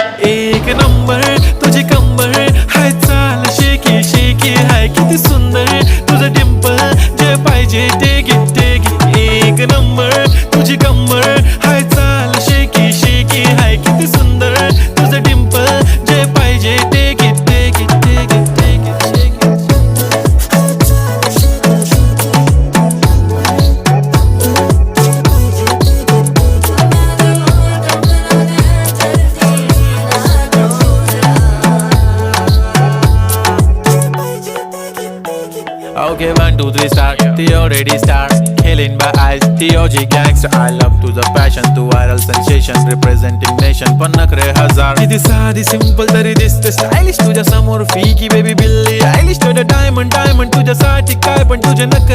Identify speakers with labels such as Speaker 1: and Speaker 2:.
Speaker 1: एक नंबर तुझी कंबर हाय, चाल शेकी शेकी हाय, किती सुंदर तुझं डिंपल, जे पाहिजे ते घे. एक नंबर तुझी कंबर हाय, चाल शेकी शेकी हाय, किती सुंदर तुझं डिंपल, जे पाहिजे ते घे. Okay, 1, 2, 3 start. The already start. Killing by eyes. The OG gangster. I love to the passion, to viral sensation, representing nation. पन्नकरे हजार. किती साधी simple तरी दिसते stylish तुझ्या समोर. फीकी baby बिल्ली. Stylish to the diamond तुझ्यासाठी काय पण तुझे नखरे